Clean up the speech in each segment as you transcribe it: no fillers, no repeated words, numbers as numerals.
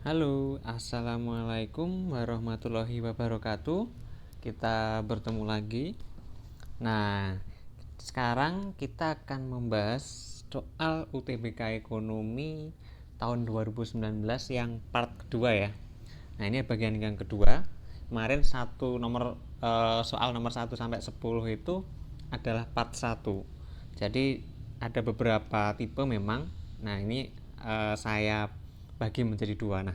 Halo, assalamualaikum warahmatullahi wabarakatuh. Kita bertemu lagi. Nah, sekarang kita akan membahas soal UTBK Ekonomi tahun 2019 yang part kedua ya. Nah, ini bagian yang kedua. Kemarin soal nomor 1 sampai 10 itu adalah part 1. Jadi ada beberapa tipe memang. Nah, ini saya bagi menjadi dua. Nah,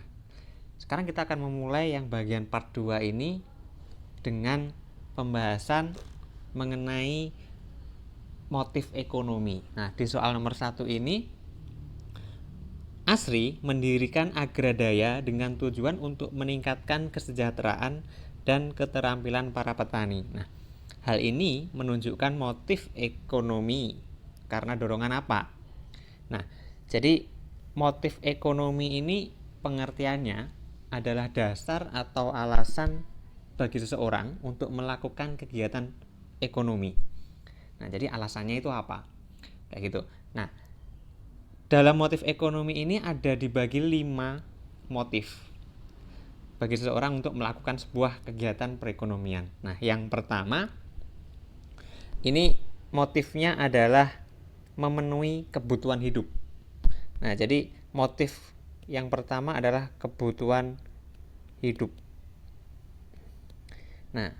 sekarang kita akan memulai yang bagian part 2 ini dengan pembahasan mengenai motif ekonomi. Nah, di soal nomor 1 ini Asri mendirikan Agradaya dengan tujuan untuk meningkatkan kesejahteraan dan keterampilan para petani. Nah, hal ini menunjukkan motif ekonomi karena dorongan apa? Nah, jadi motif ekonomi ini pengertiannya adalah dasar atau alasan bagi seseorang untuk melakukan kegiatan ekonomi. Nah, jadi alasannya itu apa? Kayak gitu. Nah, dalam motif ekonomi ini ada dibagi 5 motif bagi seseorang untuk melakukan sebuah kegiatan perekonomian. Nah, yang pertama ini motifnya adalah memenuhi kebutuhan hidup. Nah, jadi motif yang pertama adalah kebutuhan hidup. Nah,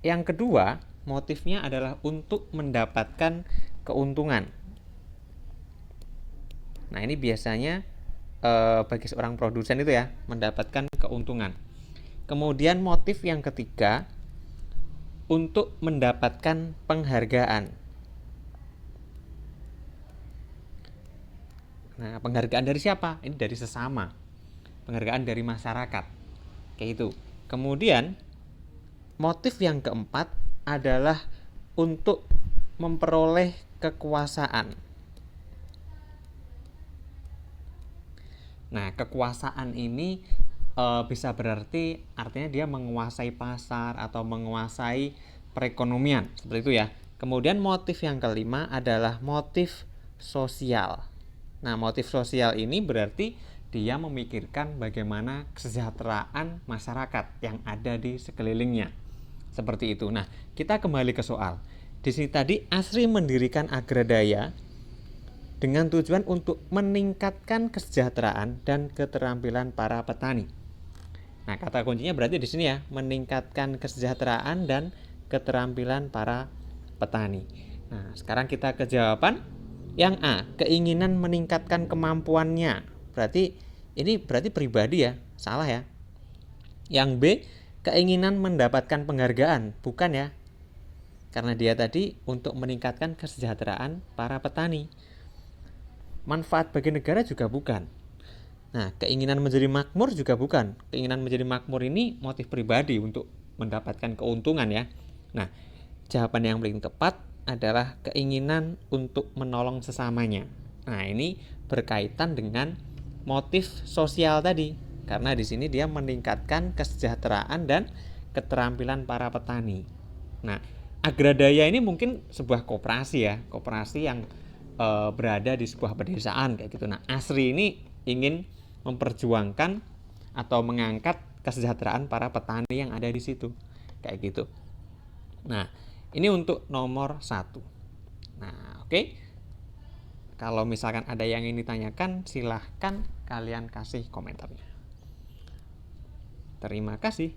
yang kedua motifnya adalah untuk mendapatkan keuntungan. Nah, ini biasanya bagi seorang produsen itu ya, mendapatkan keuntungan. Kemudian motif yang ketiga untuk mendapatkan penghargaan. Nah, penghargaan dari siapa? Ini dari sesama. Penghargaan dari masyarakat. Kayak itu. Kemudian motif yang keempat adalah untuk memperoleh kekuasaan. Nah, kekuasaan ini bisa berarti artinya dia menguasai pasar atau menguasai perekonomian, seperti itu ya. Kemudian motif yang kelima adalah motif sosial. Nah, motif sosial ini berarti dia memikirkan bagaimana kesejahteraan masyarakat yang ada di sekelilingnya. Seperti itu. Nah, kita kembali ke soal. Di sini tadi Asri mendirikan Agradaya dengan tujuan untuk meningkatkan kesejahteraan dan keterampilan para petani. Nah, kata kuncinya berarti di sini ya, meningkatkan kesejahteraan dan keterampilan para petani. Nah, sekarang kita ke jawaban. Yang A, keinginan meningkatkan kemampuannya. Berarti ini berarti pribadi ya, salah ya. Yang B, keinginan mendapatkan penghargaan, bukan ya. Karena dia tadi untuk meningkatkan kesejahteraan para petani. Manfaat bagi negara juga bukan. Nah, keinginan menjadi makmur juga bukan. Keinginan menjadi makmur ini motif pribadi untuk mendapatkan keuntungan ya. Nah, jawaban yang paling tepat adalah keinginan untuk menolong sesamanya. Nah, ini berkaitan dengan motif sosial tadi. Karena di sini dia meningkatkan kesejahteraan dan keterampilan para petani. Nah, Agradaya ini mungkin sebuah koperasi ya, koperasi yang berada di sebuah pedesaan kayak gitu. Nah, Asri ini ingin memperjuangkan atau mengangkat kesejahteraan para petani yang ada di situ kayak gitu. Nah, ini untuk nomor 1. Nah, oke. Kalau misalkan ada yang ingin ditanyakan, silahkan kalian kasih komentarnya. Terima kasih.